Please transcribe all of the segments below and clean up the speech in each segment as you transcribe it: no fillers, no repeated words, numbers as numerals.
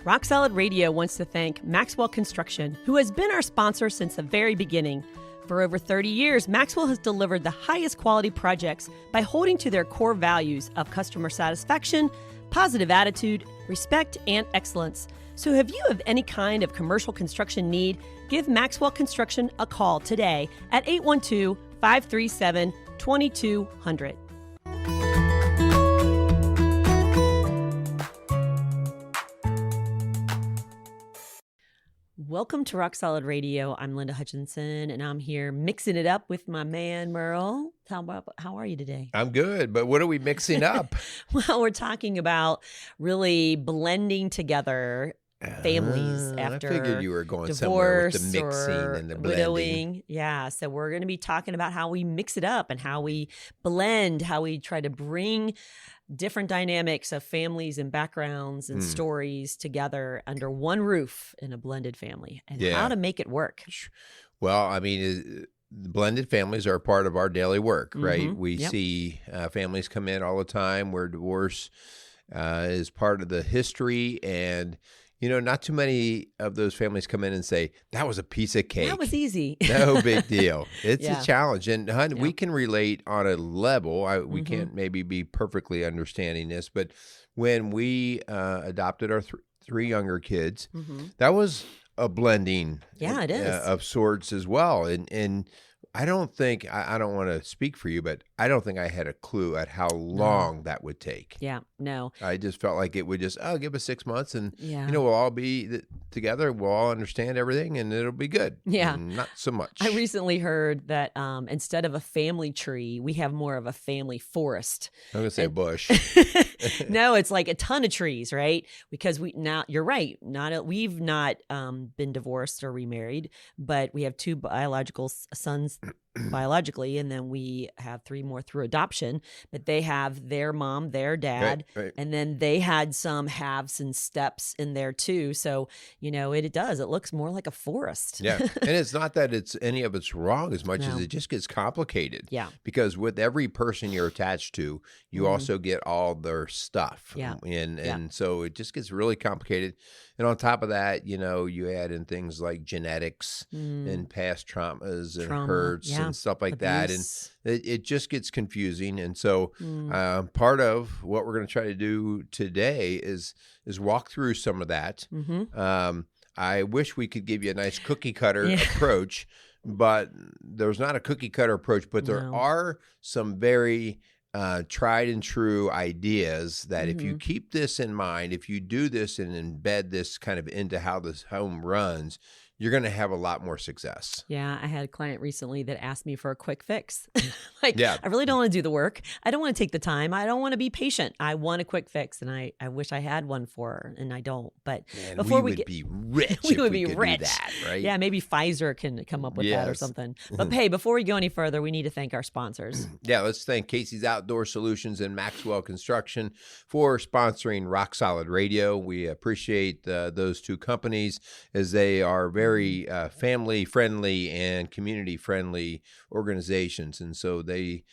Rock Solid Radio wants to thank Maxwell Construction, who has been our sponsor since the very beginning. For over 30 years, Maxwell has delivered the highest quality projects by holding to their core values of customer satisfaction, positive attitude, respect, and excellence. So if you have any kind of commercial construction need, give Maxwell Construction a call today at 812-537-2200. Welcome to Rock Solid Radio. I'm Linda Hutchinson, and I'm here mixing it up with my man, Merrill. How are you today? I'm good, but what are we mixing up? Well, we're talking about really blending together families after I figured you were going divorce somewhere with the mixing and the blending. Widowing. Yeah, so we're going to be talking about how we mix it up and how we blend, how we try to bring different dynamics of families and backgrounds and stories together under one roof in a blended family, and how to make it work. Well, I mean, blended families are a part of our daily work, right? We see families come in all the time where divorce is part of the history, and you know, not too many of those families come in and say, that was a piece of cake. That was easy. No big deal. It's a challenge. And hun, we can relate on a level. We can't maybe be perfectly understanding this, but when we adopted our three younger kids, that was a blending it is. Of sorts as well. And I don't think, I don't want to speak for you, but I don't think I had a clue at how long that would take. Yeah, no. I just felt like it would just, give us 6 months and, you know, we'll all be together. We'll all understand everything and it'll be good. Yeah. And not so much. I recently heard that instead of a family tree, we have more of a family forest. I'm going to say bush. No, it's like a ton of trees, right? Because you're right. We've not been divorced or remarried, but we have two biological sons biologically, and then we have three more through adoption, but they have their mom, their dad, right. And then they had some halves and steps in there too. So, you know, it looks more like a forest. Yeah. And it's not that any of it's wrong as much as it just gets complicated. Yeah. Because with every person you're attached to, you also get all their stuff. Yeah. And so it just gets really complicated. And on top of that, you know, you add in things like genetics and past traumas and hurts and stuff like that. And it just gets confusing. And so part of what we're going to try to do today is walk through some of that. I wish we could give you a nice cookie cutter approach, but there's not a cookie cutter approach, but there are some very tried and true ideas that if you keep this in mind, if you do this and embed this kind of into how this home runs, you're going to have a lot more success. Yeah, I had a client recently that asked me for a quick fix. I really don't want to do the work. I don't want to take the time. I don't want to be patient. I want a quick fix, and I wish I had one for her, and I don't. But man, before we would be rich. we would be could rich. Do that, right? Yeah, maybe Pfizer can come up with that or something. But hey, before we go any further, we need to thank our sponsors. Yeah, let's thank Casey's Outdoor Solutions and Maxwell Construction for sponsoring Rock Solid Radio. We appreciate those two companies as they are very family-friendly and community-friendly organizations. And so they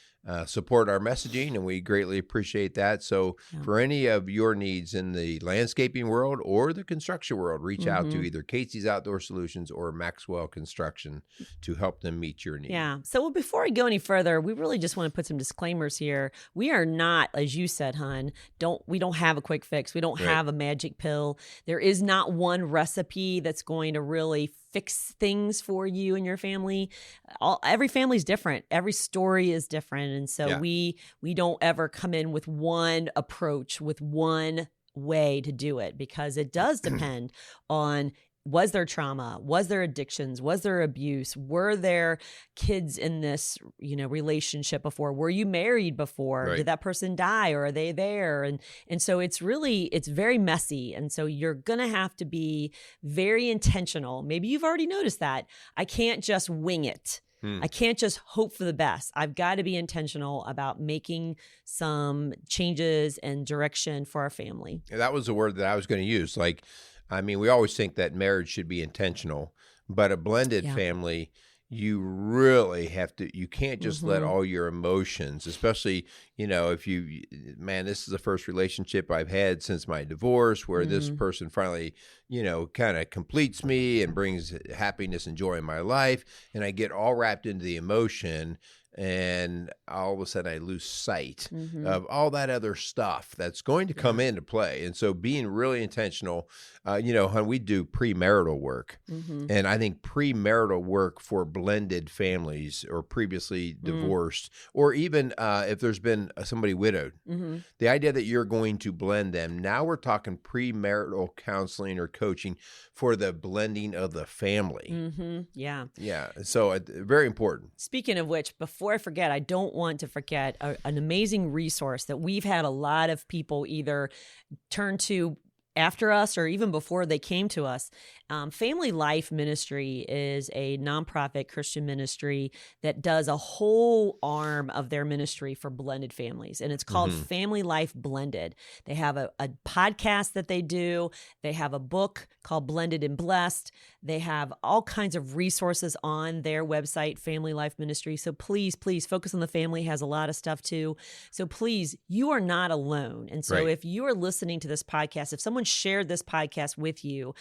support our messaging, and we greatly appreciate that. So for any of your needs in the landscaping world or the construction world, reach out to either Casey's Outdoor Solutions or Maxwell Construction to help them meet your needs. Yeah. So before we go any further, we really just want to put some disclaimers here. We are not, as you said, hon, we don't have a quick fix. We don't have a magic pill. There is not one recipe that's going to really fix things for you and your family. Every family is different. Every story is different. And so we don't ever come in with one approach, with one way to do it, because it does depend on, was there trauma? Was there addictions? Was there abuse? Were there kids in this, relationship before? Were you married before? Right. Did that person die, or are they there? And so it's very messy. And so you're going to have to be very intentional. Maybe you've already noticed that. I can't just wing it. I can't just hope for the best. I've got to be intentional about making some changes and direction for our family. That was the word that I was going to use. We always think that marriage should be intentional, but a blended family, you really have to, you can't just let all your emotions, especially, if this is the first relationship I've had since my divorce where this person finally, kind of completes me and brings happiness and joy in my life. And I get all wrapped into the emotion. And all of a sudden I lose sight of all that other stuff that's going to come into play. And so being really intentional, when we do premarital work, and I think premarital work for blended families or previously divorced, or even if there's been somebody widowed, the idea that you're going to blend them. Now we're talking premarital counseling or coaching for the blending of the family. Yeah. Yeah. So very important. Speaking of which, before I forget, I don't want to forget an amazing resource that we've had a lot of people either turn to after us or even before they came to us. Family Life Ministry is a nonprofit Christian ministry that does a whole arm of their ministry for blended families, and it's called Family Life Blended. They have a podcast that they do. They have a book called Blended and Blessed. They have all kinds of resources on their website, Family Life Ministry. So please, Focus on the Family has a lot of stuff too. So please, you are not alone. And so if you are listening to this podcast, if someone shared this podcast with you,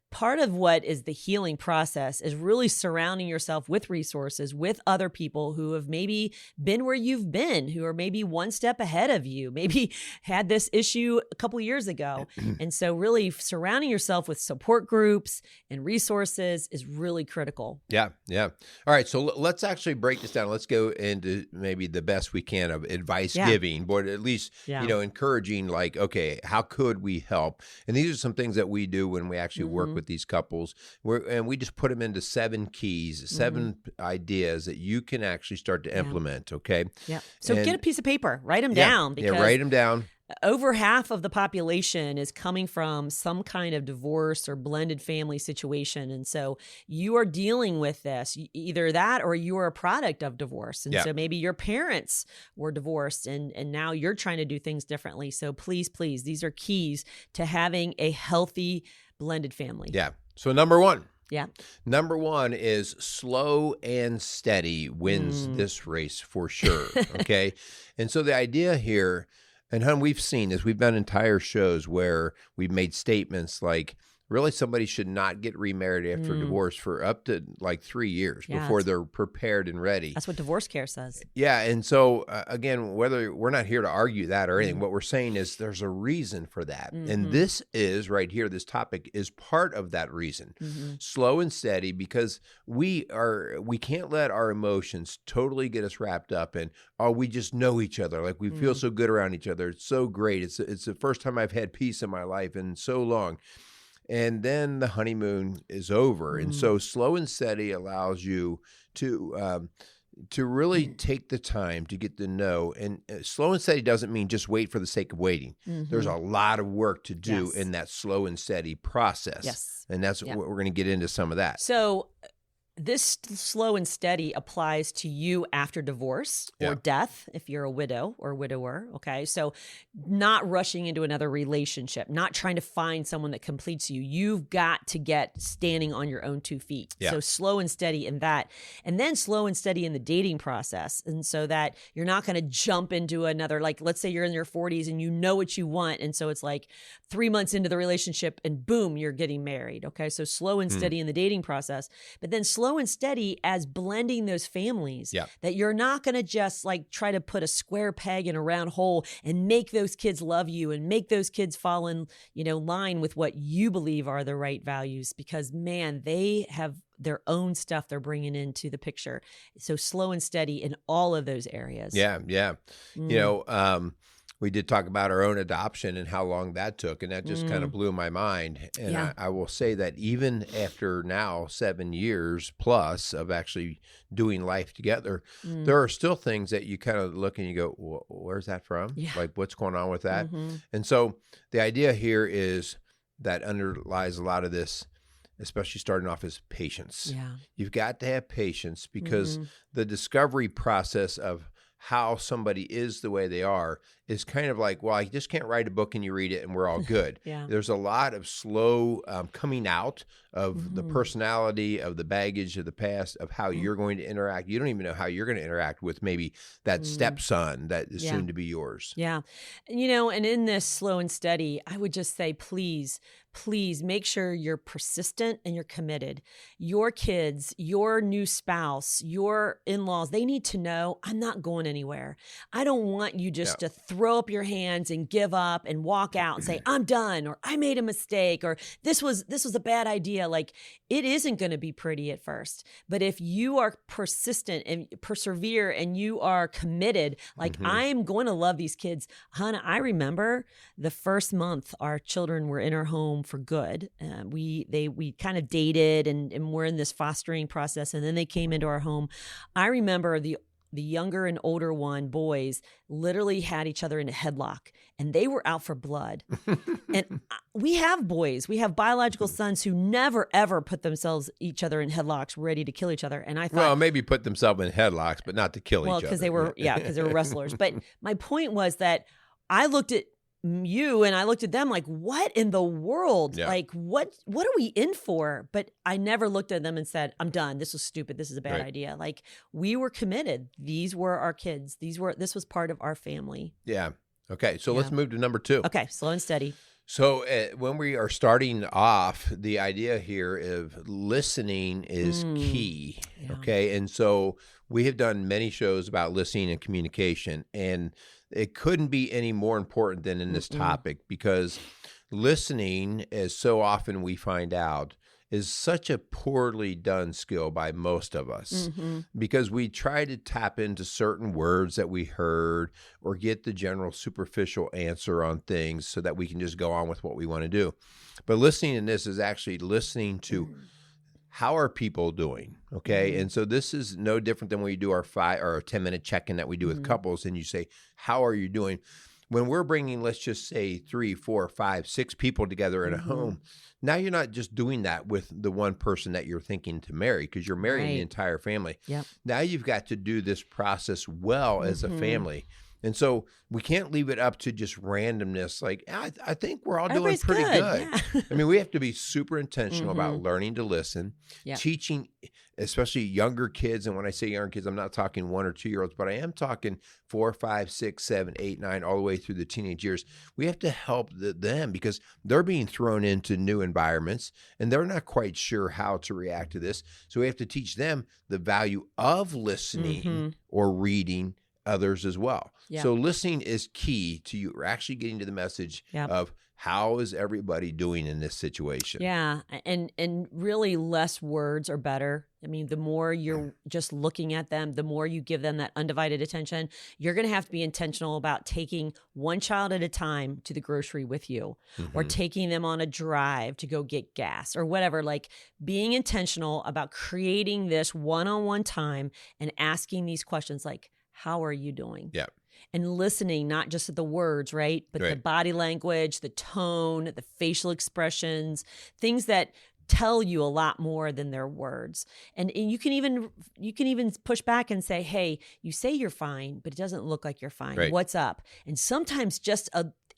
part of what is the healing process is really surrounding yourself with resources, with other people who have maybe been where you've been, who are maybe one step ahead of you, maybe had this issue a couple years ago. And so really surrounding yourself with support groups and resources is really critical. Yeah. All right. So let's actually break this down. Let's go into maybe the best we can of advice giving, but at least, encouraging, like, okay, how could we help? And these are some things that we do when we actually work with these couples, and we just put them into 7 keys, 7 ideas that you can actually start to implement. Okay. Yeah. So get a piece of paper, write them down, because write them down. Over half of the population is coming from some kind of divorce or blended family situation. And so you are dealing with this, either that or you are a product of divorce. And so maybe your parents were divorced and now you're trying to do things differently. So please, these are keys to having a healthy blended family. Yeah. So number 1. Yeah. Number 1 is slow and steady wins this race for sure. Okay. And so the idea here, and hon, we've seen this. We've done entire shows where we've made statements like, really, somebody should not get remarried after divorce for up to like 3 years before they're prepared and ready. That's what divorce care says. Yeah. And so, again, whether we're not here to argue that or anything, what we're saying is there's a reason for that. And this is right here, this topic is part of that reason. Slow and steady, because we can't let our emotions totally get us wrapped up in, we just know each other. Like we feel so good around each other. It's so great. It's the first time I've had peace in my life in so long. And then the honeymoon is over. And so slow and steady allows you to really take the time to get to know. And slow and steady doesn't mean just wait for the sake of waiting. There's a lot of work to do in that slow and steady process. Yes. And that's what we're going to get into some of that. So this slow and steady applies to you after divorce or death, if you're a widow or widower, okay? So not rushing into another relationship, not trying to find someone that completes you. You've got to get standing on your own 2 feet. Yeah. So slow and steady in that. And then slow and steady in the dating process. And so that you're not going to jump into another, like let's say you're in your 40s and you know what you want. And so it's like 3 months into the relationship and boom, you're getting married, okay? So slow and steady in the dating process. But then slow and steady as blending those families, that you're not going to just like try to put a square peg in a round hole and make those kids love you and make those kids fall in, line with what you believe are the right values, because man, they have their own stuff they're bringing into the picture. So slow and steady in all of those areas. Yeah. We did talk about our own adoption and how long that took, and that just kind of blew my mind. And I will say that even after now 7 years plus of actually doing life together, there are still things that you kind of look and you go, well, where's that from? Yeah. Like, what's going on with that? And so the idea here is that underlies a lot of this, especially starting off, is patience. Yeah. You've got to have patience, because the discovery process of how somebody is the way they are is kind of like, well, I just can't write a book and you read it and we're all good. Yeah. There's a lot of slow coming out of the personality, of the baggage of the past, of how you're going to interact. You don't even know how you're going to interact with maybe that stepson that is soon to be yours. Yeah. And in this slow and steady, I would just say, please make sure you're persistent and you're committed. Your kids, your new spouse, your in-laws, they need to know I'm not going anywhere. I don't want you just to throw up your hands and give up and walk out and say, I'm done, or I made a mistake, or this was a bad idea. Like, it isn't going to be pretty at first, but if you are persistent and persevere and you are committed, like I'm going to love these kids. Hannah, I remember the first month our children were in our home for good. We kind of dated and we're in this fostering process, and then they came into our home. I remember the younger and older boys literally had each other in a headlock, and they were out for blood. And we have boys, we have biological sons who never ever put each other in headlocks, ready to kill each other. And I thought, well, maybe put themselves in headlocks, but not to kill each other. Well, because they were wrestlers. But my point was that I looked at you and I looked at them like, what in the world? Yeah. Like, what are we in for? But I never looked at them and said, I'm done. This was stupid. This is a bad idea. Like, we were committed. These were our kids. This was part of our family. Yeah. Okay. So let's move to number 2. Okay. Slow and steady. So when we are starting off, the idea here of listening is key. Yeah. Okay. And so we have done many shows about listening and communication, and it couldn't be any more important than in this topic, because listening, as so often we find out, is such a poorly done skill by most of us, because we try to tap into certain words that we heard or get the general superficial answer on things so that we can just go on with what we want to do. But listening in this is actually listening to how are people doing, okay? And so this is no different than when we do our 5 or 10-minute check-in that we do with couples, and you say, how are you doing? When we're bringing, let's just say 3, 4, 5, 6 people together in a home, now you're not just doing that with the one person that you're thinking to marry, because you're marrying the entire family. Yep. Now you've got to do this process well as a family. And so we can't leave it up to just randomness. Like, I think we're all doing pretty good. Yeah. I mean, we have to be super intentional about learning to listen, teaching, especially younger kids. And when I say younger kids, I'm not talking 1 or 2 year olds, but I am talking 4, 5, 6, 7, 8, 9, all the way through the teenage years. We have to help them because they're being thrown into new environments and they're not quite sure how to react to this. So we have to teach them the value of listening or reading others as well. Yep. So listening is key to you actually getting to the message of how is everybody doing in this situation. Yeah. And really less words are better. I mean, the more you're just looking at them, the more you give them that undivided attention. You're going to have to be intentional about taking one child at a time to the grocery with you, or taking them on a drive to go get gas or whatever. Like, being intentional about creating this one-on-one time and asking these questions like, how are you doing? Yeah. And listening, not just at the words, right? But the body language, the tone, the facial expressions, things that tell you a lot more than their words. And you can even push back and say, hey, you say you're fine, but it doesn't look like you're fine. Right. What's up? And sometimes just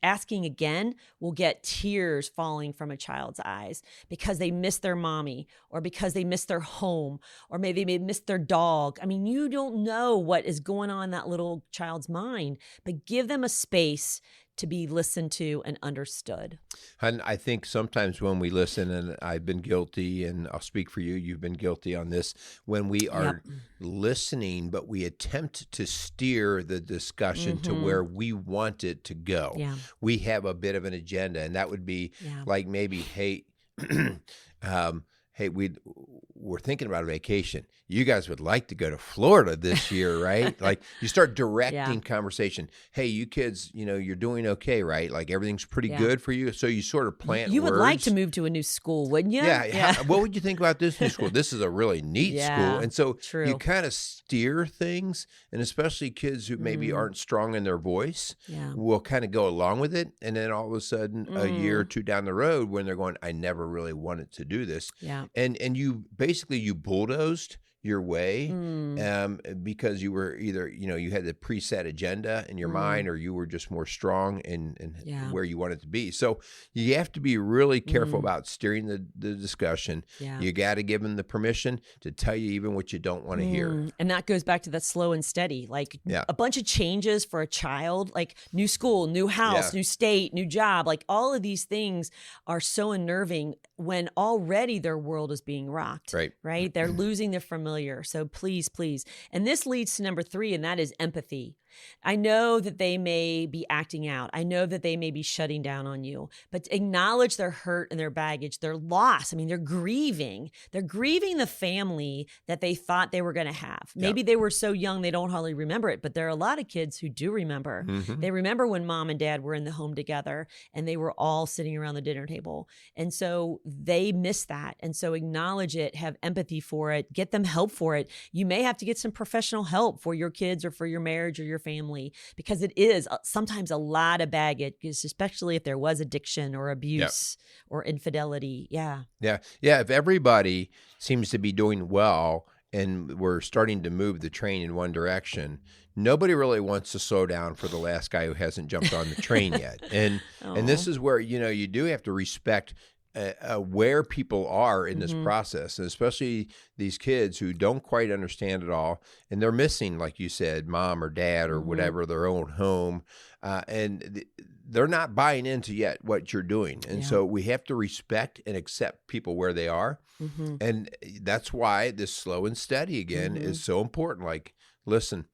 asking again will get tears falling from a child's eyes because they miss their mommy, or because they miss their home, or maybe they miss their dog. I mean, you don't know what is going on in that little child's mind, but give them a space to be listened to and understood. And I think sometimes when we listen, and I've been guilty, and I'll speak for you, you've been guilty on this, when we are listening, but we attempt to steer the discussion to where we want it to go. Yeah. We have a bit of an agenda, and that would be like maybe, hey, hey, we're thinking about a vacation. You guys would like to go to Florida this year, right? Like, you start directing conversation. Hey, you kids, you're doing okay, right? Like, everything's pretty good for you. So you sort of plant You would words. like to move to a new school, wouldn't you? Yeah. What would you think about this new school? This is a really neat school. And so you kind of steer things, and especially kids who maybe aren't strong in their voice will kind of go along with it. And then all of a sudden, a year or two down the road, when they're going, I never really wanted to do this. Yeah. And you basically, you bulldozed your way because you were either, you had the preset agenda in your mind, or you were just more strong in where you wanted to be. So you have to be really careful about steering the discussion. Yeah. You got to give them the permission to tell you even what you don't want to hear. And that goes back to that slow and steady, like a bunch of changes for a child, like new school, new house, new state, new job, like all of these things are so unnerving when already their world is being rocked, right? They're losing their familiar. So please. And this leads to number 3, and that is empathy. I know that they may be acting out. I know that they may be shutting down on you, but acknowledge their hurt and their baggage, their loss. I mean, they're grieving. They're grieving the family that they thought they were going to have. Maybe they were so young they don't hardly remember it, but there are a lot of kids who do remember. They remember when mom and dad were in the home together and they were all sitting around the dinner table. And so they miss that. And so acknowledge it, have empathy for it, get them help for it. You may have to get some professional help for your kids or for your marriage or your family, because it is sometimes a lot of baggage, especially if there was addiction or abuse or infidelity. Yeah. If everybody seems to be doing well and we're starting to move the train in one direction, nobody really wants to slow down for the last guy who hasn't jumped on the train yet. And this is where, you do have to respect where people are in this process, and especially these kids who don't quite understand it all, and they're missing, like you said, mom or dad or whatever, their own home, and they're not buying into yet what you're doing. And so we have to respect and accept people where they are. And that's why this slow and steady again is so important. Like, listen,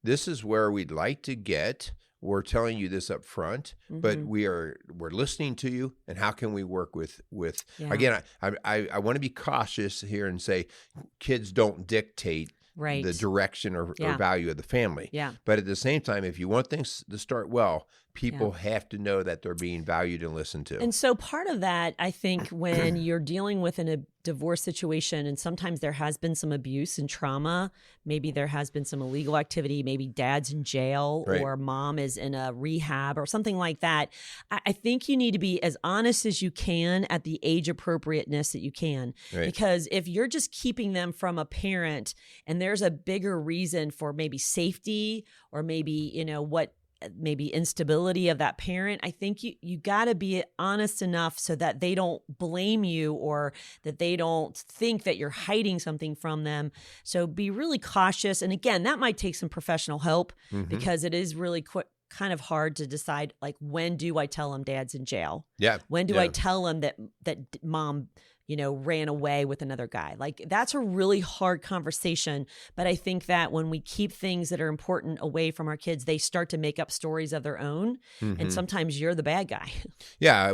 this is where we'd like to get. We're telling you this up front, but we're listening to you, and how can we work with again, I want to be cautious here and say kids don't dictate the direction or value of the family. But at the same time, if you want things to start well, people have to know that they're being valued and listened to. And so part of that, I think, when you're dealing with a divorce situation, and sometimes there has been some abuse and trauma, maybe there has been some illegal activity, maybe dad's in jail or mom is in a rehab or something like that, I think you need to be as honest as you can at the age appropriateness that you can. Because if you're just keeping them from a parent and there's a bigger reason for maybe safety or maybe, maybe instability of that parent, I think you got to be honest enough so that they don't blame you or that they don't think that you're hiding something from them. So be really cautious. And again, that might take some professional help because it is really kind of hard to decide, like, when do I tell them dad's in jail? When do I tell them that mom ran away with another guy? Like, that's a really hard conversation. But I think that when we keep things that are important away from our kids, they start to make up stories of their own. And sometimes you're the bad guy.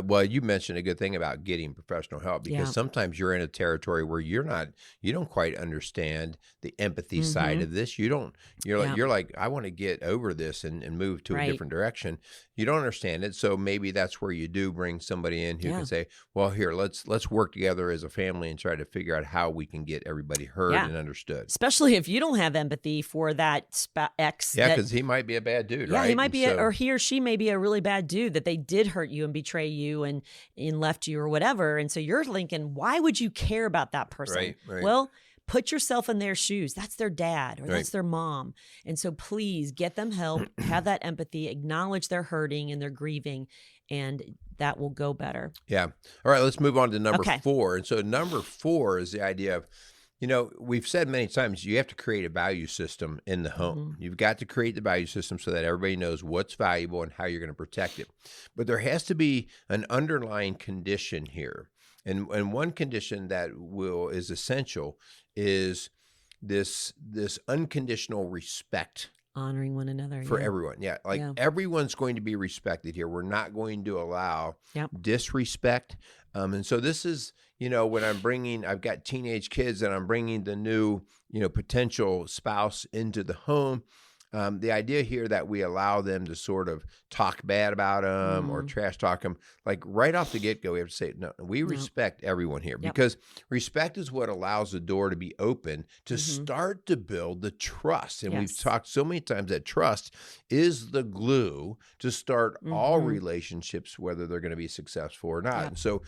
Well, you mentioned a good thing about getting professional help, because sometimes you're in a territory where you don't quite understand the empathy side of this. You're like, I want to get over this and move to a different direction. You don't understand it. So maybe that's where you do bring somebody in who can say, well, here, let's work together as a family and try to figure out how we can get everybody heard and understood. Especially if you don't have empathy for that ex. Because he might be a bad dude, right? He might be, or he or she may be a really bad dude, that they did hurt you and betray you and left you or whatever. And so you're thinking, why would you care about that person? Right. Well, put yourself in their shoes. That's their dad or that's their mom. And so please get them help, have that empathy, acknowledge they're hurting and they're grieving, and that will go better. All right, let's move on to number 4. And so number 4 is the idea of, we've said many times, you have to create a value system in the home. You've got to create the value system so that everybody knows what's valuable and how you're going to protect it. But there has to be an underlying condition here. And one condition that is essential is this unconditional respect. Honoring one another. For everyone. Everyone's going to be respected here. We're not going to allow disrespect. And so this is, when I've got teenage kids and I'm bringing the new, potential spouse into the home. The idea here that we allow them to sort of talk bad about them or trash talk them, like right off the get-go, we have to say, no, we respect everyone here, because respect is what allows the door to be open to start to build the trust. And we've talked so many times that trust is the glue to start all relationships, whether they're going to be successful or not. And so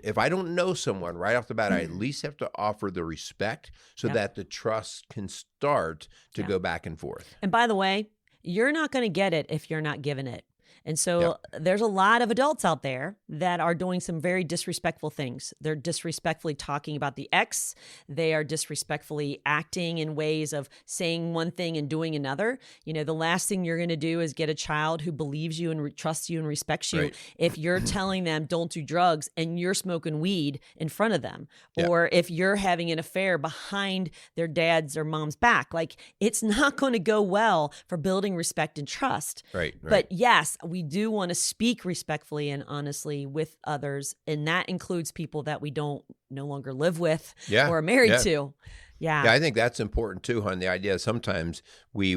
if I don't know someone right off the bat, I at least have to offer the respect so that the trust can start to go back and forth. And by the way, you're not going to get it if you're not giving it. And so there's a lot of adults out there that are doing some very disrespectful things. They're disrespectfully talking about the ex. They are disrespectfully acting in ways of saying one thing and doing another. You know, the last thing you're going to do is get a child who believes you and trusts you and respects you if you're telling them don't do drugs and you're smoking weed in front of them, or if you're having an affair behind their dad's or mom's back. Like, it's not going to go well for building respect and trust. Right. But yes, we do want to speak respectfully and honestly with others, and that includes people that we don't no longer live with or are married to. Yeah, I think that's important too, hon. The idea sometimes we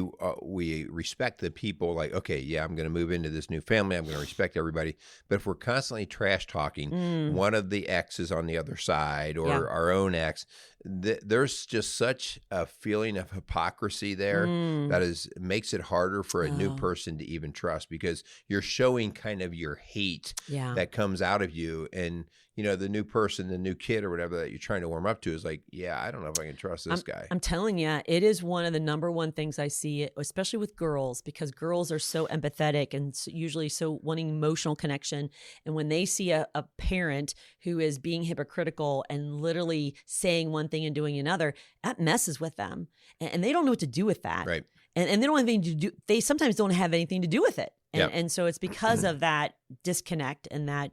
respect the people, like, okay, I'm going to move into this new family. I'm going to respect everybody. But if we're constantly trash talking one of the exes on the other side or our own ex, there's just such a feeling of hypocrisy there that makes it harder for a new person to even trust, because you're showing kind of your hate that comes out of you. And, you know, the new person, the new kid or whatever that you're trying to warm up to is like, I don't know if I can trust this guy. I'm telling you, it is one of the number one things I see, especially with girls, because girls are so empathetic and usually so wanting emotional connection. And when they see a parent who is being hypocritical and literally saying one thing and doing another, that messes with them. And they don't know what to do with that. Right. And they don't have anything to do. They sometimes don't have anything to do with it. And so it's because of that disconnect and that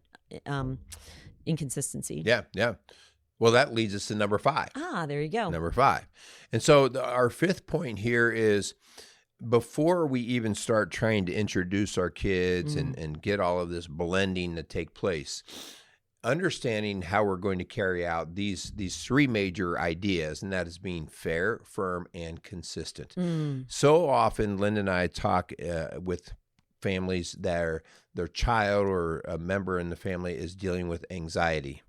inconsistency. Yeah. Well, that leads us to number 5. There you go. Number 5. And so our 5th point here is, before we even start trying to introduce our kids and get all of this blending to take place, understanding how we're going to carry out these 3 major ideas, and that is being fair, firm, and consistent. So often, Linda and I talk with families that their child or a member in the family is dealing with anxiety.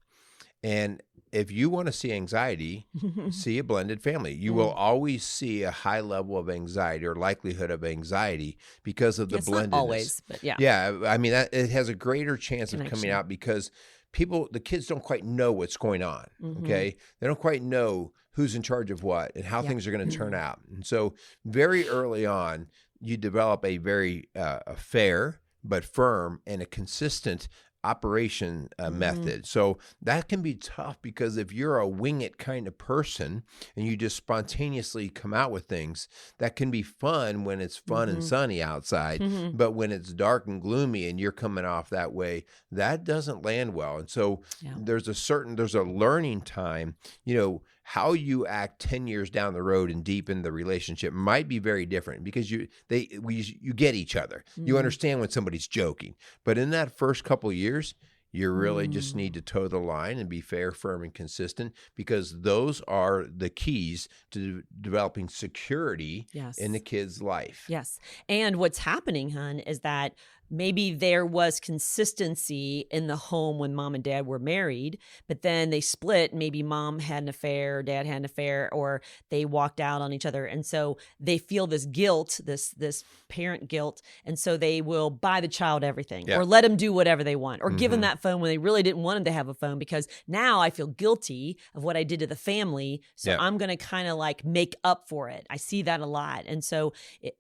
And if you want to see anxiety, see a blended family. You will always see a high level of anxiety or likelihood of anxiety because of the blendedness. Not always, but I mean, it has a greater chance of coming out because the kids don't quite know what's going on, okay? They don't quite know who's in charge of what and how things are going to turn out. And so very early on, you develop a very fair but firm and a consistent operation method. So that can be tough, because if you're a wing it kind of person and you just spontaneously come out with things, that can be fun when it's fun and sunny outside. But when it's dark and gloomy and you're coming off that way, that doesn't land well. And so there's a learning time, you know. How you act 10 years down the road and deep in the relationship might be very different, because you get each other. You understand when somebody's joking. But in that first couple of years, you really just need to toe the line and be fair, firm, and consistent, because those are the keys to developing security in the kid's life. Yes. And what's happening, hon, is that maybe there was consistency in the home when mom and dad were married, but then they split. Maybe mom had an affair, dad had an affair, or they walked out on each other. And so they feel this guilt, this parent guilt. And so they will buy the child everything or let them do whatever they want, or give them that phone when they really didn't want them to have a phone, because now I feel guilty of what I did to the family. So I'm going to kind of like make up for it. I see that a lot. And so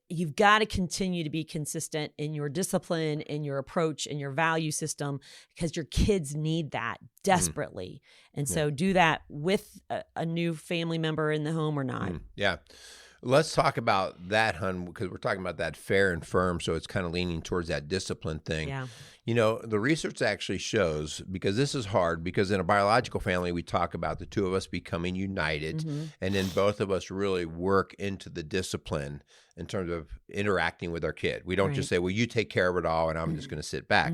you've got to continue to be consistent in your discipline, in your approach, in your value system, because your kids need that desperately. And so do that with a new family member in the home or not. Yeah. Let's talk about that, hon, because we're talking about that fair and firm. So it's kind of leaning towards that discipline thing. Yeah. You know, the research actually shows, because this is hard, because in a biological family, we talk about the two of us becoming united, and then both of us really work into the discipline in terms of interacting with our kid. We don't just say, well, you take care of it all and I'm just going to sit back.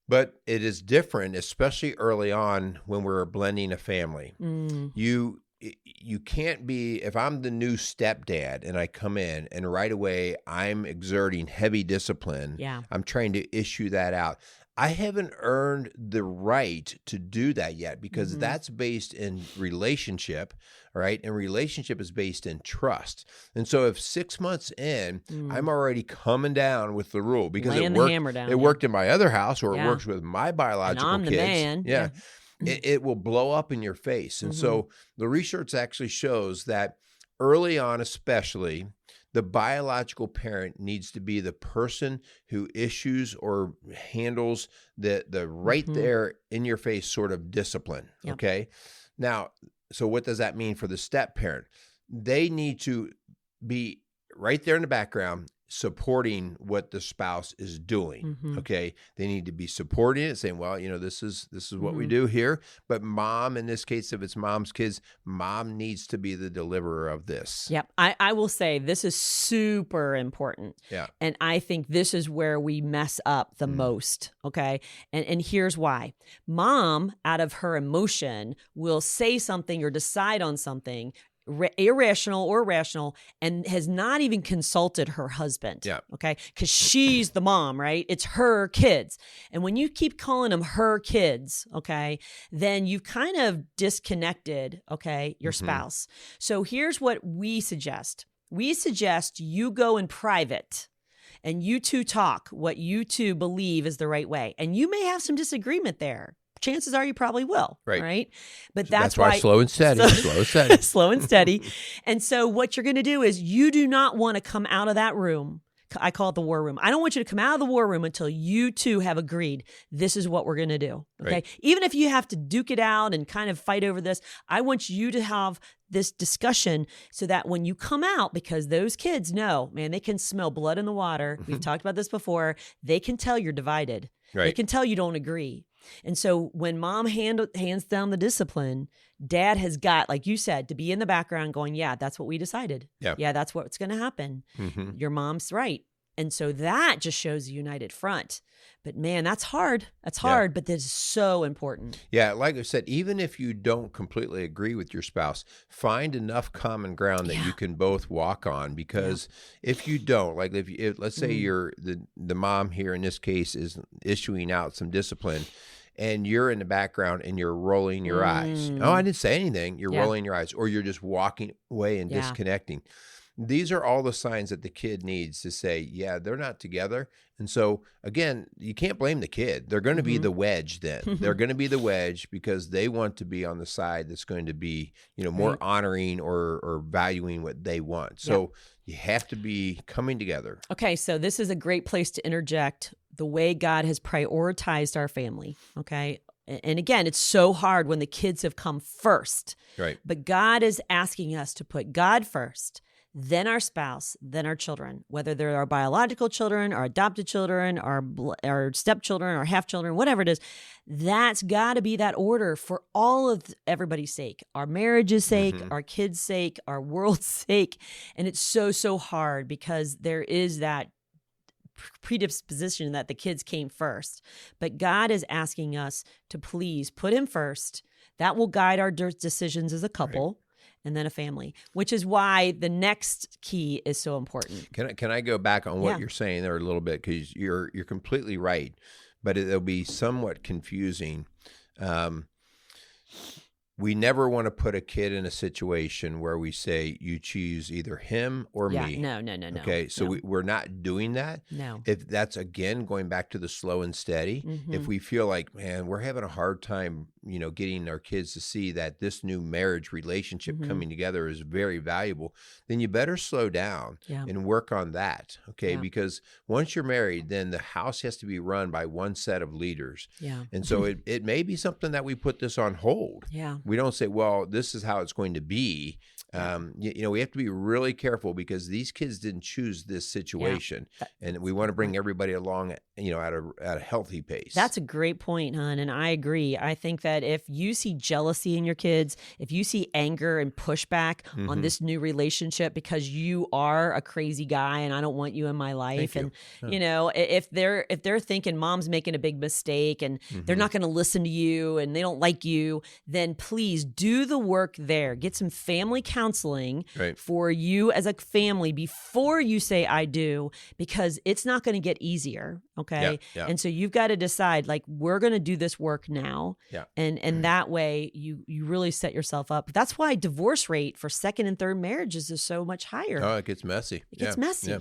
But it is different, especially early on when we're blending a family. You can't be, if I'm the new stepdad and I come in and right away I'm exerting heavy discipline, I'm trying to issue that out. I haven't earned the right to do that yet because that's based in relationship, right? And relationship is based in trust. And so if 6 months in, I'm already coming down with the rule because laying the hammer down, it worked in my other house, or it Yeah. works with my biological And I'm kids. the man. Yeah. It will blow up in your face. And so the research actually shows that early on, especially, the biological parent needs to be the person who issues or handles the right there in your face sort of discipline. Yep. Okay. Now, so what does that mean for the step parent? They need to be right there in the background, supporting what the spouse is doing. Okay. They need to be supporting it, saying, well, this is what we do here. But mom, in this case, if it's mom's kids, mom needs to be the deliverer of this. Yep. I will say this is super important. Yeah. And I think this is where we mess up the most. Okay. And here's why. Mom, out of her emotion, will say something or decide on something irrational or rational, and has not even consulted her husband. Yeah. Okay. Because she's the mom, right? It's her kids. And when you keep calling them her kids, okay, then you've kind of disconnected, okay, your spouse. So here's what we suggest. We suggest you go in private and you two talk what you two believe is the right way. And you may have some disagreement there. Chances are you probably will, right? But that's why slow and steady, slow and steady. Slow and steady. And so what you're going to do is you do not want to come out of that room. I call it the war room. I don't want you to come out of the war room until you two have agreed this is what we're going to do, okay? Right. Even if you have to duke it out and kind of fight over this, I want you to have this discussion so that when you come out, because those kids know, man, they can smell blood in the water. We've talked about this before. They can tell you're divided. Right. They can tell you don't agree. And so when mom hands down the discipline, dad has got, like you said, to be in the background going, yeah, that's what we decided. Yeah, that's what's going to happen. Your mom's right. And so that just shows a united front. But man, that's hard. That's hard, but that's so important. Yeah, like I said, even if you don't completely agree with your spouse, find enough common ground that you can both walk on. Because if you don't, like if let's say you're the mom here in this case is issuing out some discipline, and you're in the background and you're rolling your eyes. Oh, I didn't say anything. You're rolling your eyes, or you're just walking away and disconnecting. These are all the signs that the kid needs to say, yeah, they're not together. And so, again, you can't blame the kid. They're going to be the wedge then. They're going to be the wedge because they want to be on the side that's going to be, more honoring or valuing what they want. So you have to be coming together. Okay, so this is a great place to interject the way God has prioritized our family, okay? And again, it's so hard when the kids have come first. Right. But God is asking us to put God first, then our spouse, then our children, whether they're our biological children, our adopted children, our stepchildren, our half children, whatever it is. That's got to be that order for all of everybody's sake, our marriage's sake, our kids' sake, our world's sake. And it's so hard because there is that predisposition that the kids came first. But God is asking us to please put him first. That will guide our decisions as a couple. Right. And then a family, which is why the next key is so important. Can I go back on what you're saying there a little bit? Because you're completely right, but it'll be somewhat confusing. We never want to put a kid in a situation where we say you choose either him or me. No. Okay, so we're not doing that. No. If that's, again, going back to the slow and steady, if we feel like, man, we're having a hard time, getting our kids to see that this new marriage relationship coming together is very valuable, then you better slow down and work on that, okay? Because once you're married, then the house has to be run by one set of leaders. Yeah. And so it may be something that we put this on hold. Yeah. We don't say, well, this is how it's going to be. We have to be really careful because these kids didn't choose this situation, and we want to bring everybody along, at a healthy pace. That's a great point, hon, and I agree. I think that if you see jealousy in your kids, if you see anger and pushback on this new relationship because you are a crazy guy and I don't want you in my life, and if they're thinking mom's making a big mistake and they're not going to listen to you and they don't like you, then please do the work there. Get some family counseling counseling Right. for you as a family before you say I do, because it's not going to get easier. Okay. Yeah. And so you've got to decide, like, we're going to do this work now. Yeah. And that way you really set yourself up. That's why divorce rate for second and third marriages is so much higher. Oh, it gets messy. It gets messy. Yeah.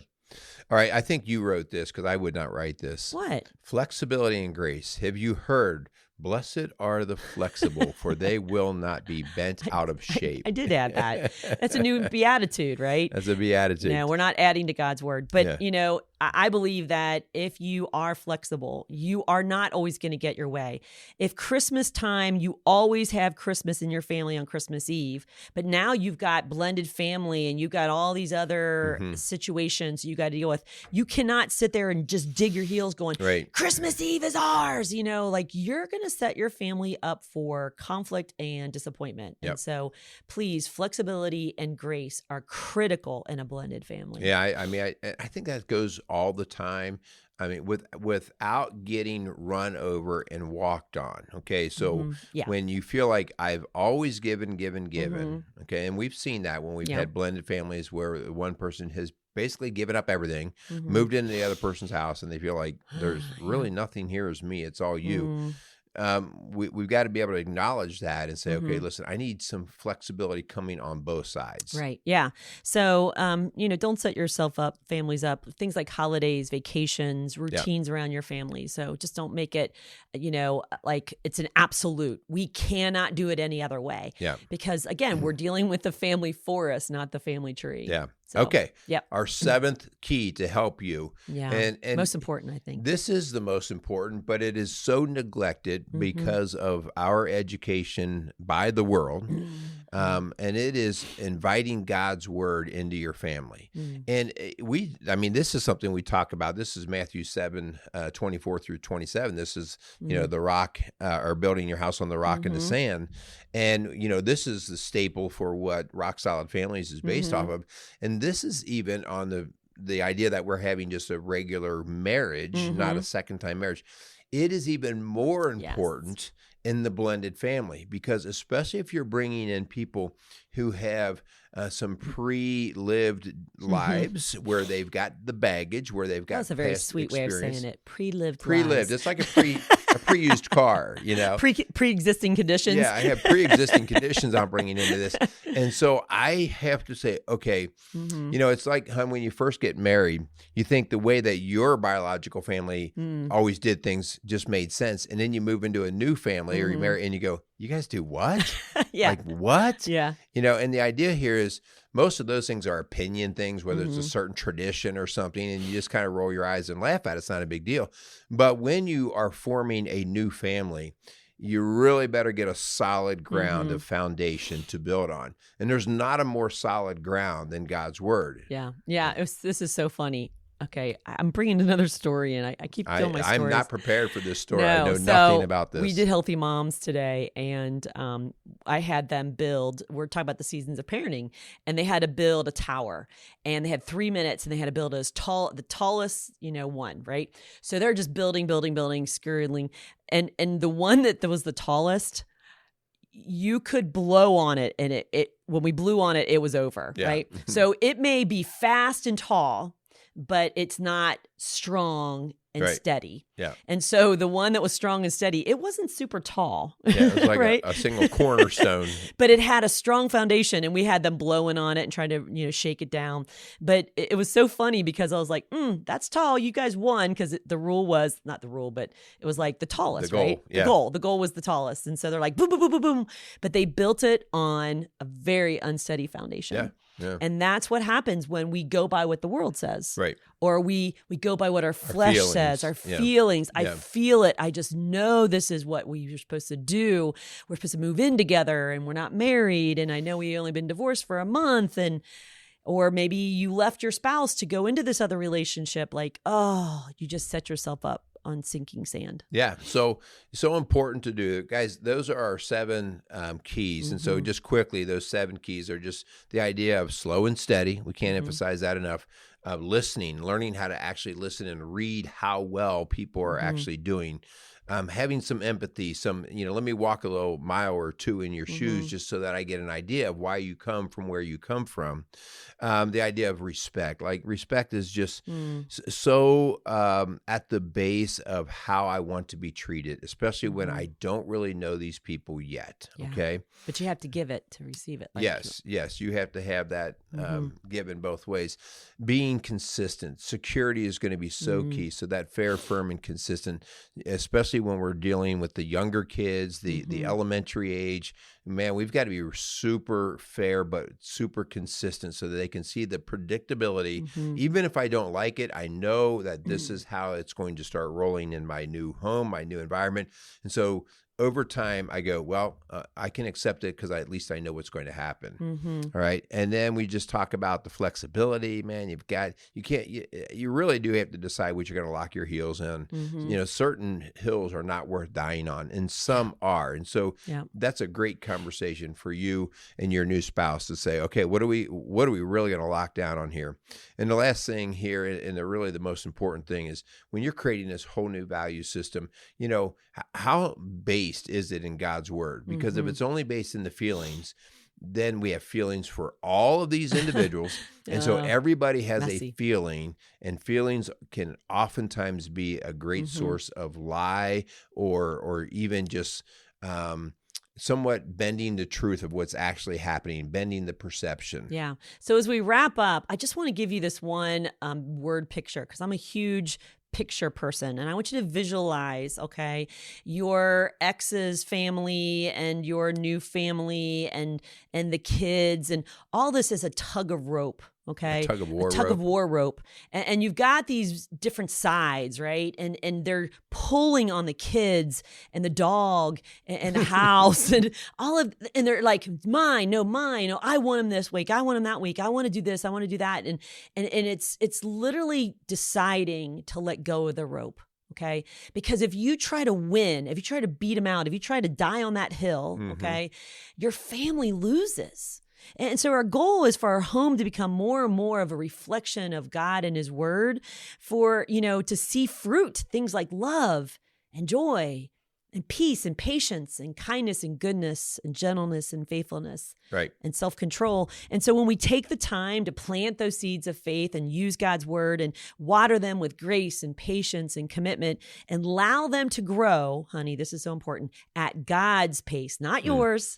All right. I think you wrote this because I would not write this. What? Flexibility and grace. Have you heard? Blessed are the flexible, for they will not be bent out of shape. I did add that. That's a new beatitude, right? That's a beatitude. No, we're not adding to God's word. But, I believe that if you are flexible, you are not always going to get your way. If Christmas time, you always have Christmas in your family on Christmas Eve, but now you've got blended family and you've got all these other situations you got to deal with. You cannot sit there and just dig your heels going, right. Christmas Eve is ours. Like, you're going to set your family up for conflict and disappointment. Yep. And so please, flexibility and grace are critical in a blended family. Yeah. I think that goes all the time. I mean, without getting run over and walked on. Okay. So when you feel like I've always given, okay. And we've seen that when we've had blended families where one person has basically given up everything, moved into the other person's house, and they feel like there's really nothing here is me. It's all you. We've got to be able to acknowledge that and say, okay, listen, I need some flexibility coming on both sides. Right. Yeah. So, don't set yourself up, families up, things like holidays, vacations, routines around your family. So just don't make it, like it's an absolute. We cannot do it any other way. Yeah. Because again, we're dealing with the family forest, not the family tree. Yeah. So, okay. Yep. Our seventh key to help you. Yeah. And most important, I think. This is the most important, but it is so neglected because of our education by the world. And it is inviting God's word into your family. And this is something we talk about. This is Matthew 7, 24 through 27. This is, the rock or building your house on the rock and the sand. And, this is the staple for what Rock Solid Families is based off of. And this is even on the idea that we're having just a regular marriage, not a second-time marriage. It is even more important in the blended family, because especially if you're bringing in people who have some pre-lived lives where they've got the baggage, where they've got that's a very sweet experience. way of saying it. Pre-lived Lives. lives. It's like a pre-used car, Pre-existing conditions. Yeah, I have pre-existing conditions I'm bringing into this. And so I have to say, okay, it's like when you first get married, you think the way that your biological family always did things just made sense. And then you move into a new family or you marry and you go, you guys do what? Yeah. Like what? Yeah. And the idea here is most of those things are opinion things, whether it's a certain tradition or something, and you just kind of roll your eyes and laugh at it. It's not a big deal. But when you are forming a new family, you really better get a solid ground of foundation to build on. And there's not a more solid ground than God's word. Yeah. Yeah. This is so funny. Okay, I'm bringing another story, and I keep telling my stories. I'm not prepared for this story. No, I know nothing about this. We did Healthy Moms today, and I had them build. We're talking about the seasons of parenting, and they had to build a tower, and they had 3 minutes, and they had to build the tallest, one, right? So they're just building, skirling, and the one that was the tallest, you could blow on it, and it when we blew on it, it was over, right? So it may be fast and tall, but it's not strong and steady. Yeah. And so the one that was strong and steady, it wasn't super tall. Yeah, it was like right? a single cornerstone. But it had a strong foundation, and we had them blowing on it and trying to, shake it down. But it was so funny because I was like, that's tall. You guys won, because the rule was, not the rule, but it was like the tallest, the goal, right? Yeah. The goal was the tallest. And so they're like, boom, boom, boom, boom, boom. But they built it on a very unsteady foundation. Yeah. Yeah. And that's what happens when we go by what the world says. Right. Or we go by what our flesh says, our Yeah. feelings. Yeah. I feel it. I just know this is what we're supposed to do. We're supposed to move in together, and we're not married. And I know we only been divorced for a month, or maybe you left your spouse to go into this other relationship. Like, you just set yourself up on sinking sand. Yeah. So important to do. Guys, those are our 7 keys. And so just quickly, those 7 keys are just the idea of slow and steady. We can't emphasize that enough. Listening, learning how to actually listen and read how well people are actually doing. having some empathy, let me walk a little mile or two in your shoes just so that I get an idea of why you come from where you come from. The idea of respect, like respect is just so at the base of how I want to be treated, especially when I don't really know these people yet. Yeah. Okay. But you have to give it to receive it. Like yes. You have to have that given both ways. Being consistent. Security is going to be so key. So that fair, firm, and consistent, especially when we're dealing with the younger kids, the elementary age. Man, we've got to be super fair, but super consistent so that they can see the predictability. Even if I don't like it, I know that this is how it's going to start rolling in my new home, my new environment. And so over time, I go, well, I can accept it because at least I know what's going to happen. All right. And then we just talk about the flexibility, man. You really do have to decide what you're going to lock your heels in. Certain hills are not worth dying on, and some are. And so that's a great conversation for you and your new spouse to say, okay, what are we really going to lock down on here? And the last thing here, and really the most important thing, is when you're creating this whole new value system, how based is it in God's word? Because if it's only based in the feelings, then we have feelings for all of these individuals. And so everybody has a feeling, and feelings can oftentimes be a great source of lie or even just somewhat bending the truth of what's actually happening, bending the perception. Yeah. So as we wrap up, I just want to give you this one word picture, because I'm a huge picture person, and I want you to visualize, okay, your ex's family and your new family and the kids, and all this is a tug of rope. Okay. A tug of war rope. And you've got these different sides, right? And they're pulling on the kids and the dog and the house and and they're like, mine, no, I want him this week. I want him that week. I want to do this. I want to do that. And it's literally deciding to let go of the rope. Okay. Because if you try to win, if you try to beat them out, if you try to die on that hill, okay, your family loses. And so our goal is for our home to become more and more of a reflection of God and his word, for, to see fruit, things like love and joy and peace and patience and kindness and goodness and gentleness and faithfulness, right, and self-control. And so when we take the time to plant those seeds of faith and use God's word and water them with grace and patience and commitment and allow them to grow, honey, this is so important, at God's pace, not yours,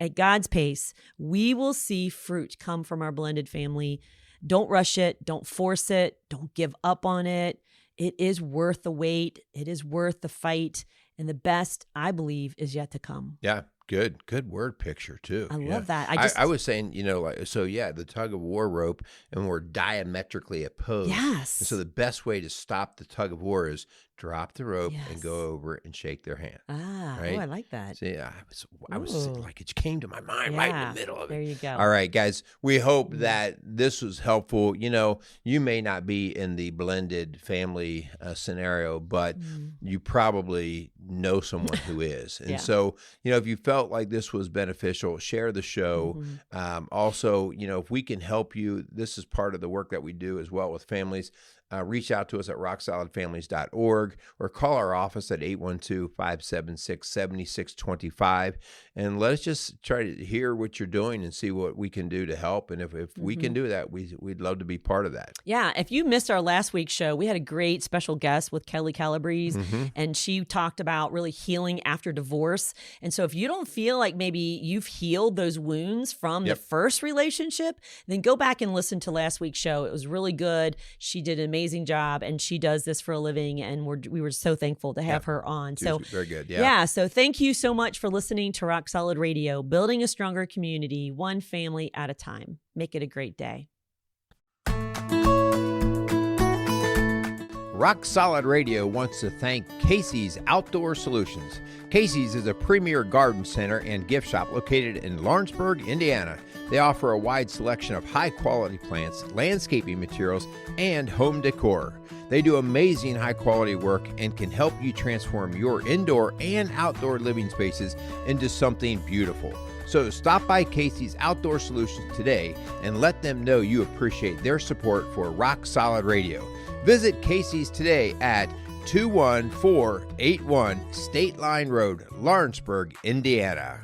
at God's pace, we will see fruit come from our blended family. Don't rush it. Don't force it. Don't give up on it. It is worth the wait. It is worth the fight. And the best, I believe, is yet to come. Yeah. Good word picture too. I love that. I was saying, the tug of war rope, and we're diametrically opposed. Yes. And so the best way to stop the tug of war is drop the rope and go over and shake their hand. Right? Oh, I like that. See, I was like, it came to my mind right in the middle of it. There you go. All right, guys, we hope that this was helpful. You may not be in the blended family scenario, but you probably know someone who is. And so, if you felt like this was beneficial, share the show. Also, if we can help you, this is part of the work that we do as well with families. Reach out to us at rocksolidfamilies.org or call our office at 812-576-7625. And let us just try to hear what you're doing and see what we can do to help. And if we can do that, we'd love to be part of that. Yeah. If you missed our last week's show, we had a great special guest with Kelly Calabrese, and she talked about really healing after divorce. And so if you don't feel like maybe you've healed those wounds from the first relationship, then go back and listen to last week's show. It was really good. She did an amazing job, and she does this for a living, and we were so thankful to have her on. So very good. So thank you so much for listening to Rock Solid Radio, building a stronger community, one family at a time. Make it a great day. Rock Solid Radio wants to thank Casey's Outdoor Solutions. Casey's is a premier garden center and gift shop located in Lawrenceburg, Indiana. They offer a wide selection of high-quality plants, landscaping materials, and home decor. They do amazing high-quality work and can help you transform your indoor and outdoor living spaces into something beautiful. So stop by Casey's Outdoor Solutions today and let them know you appreciate their support for Rock Solid Radio. Visit Casey's today at 21481 State Line Road, Lawrenceburg, Indiana.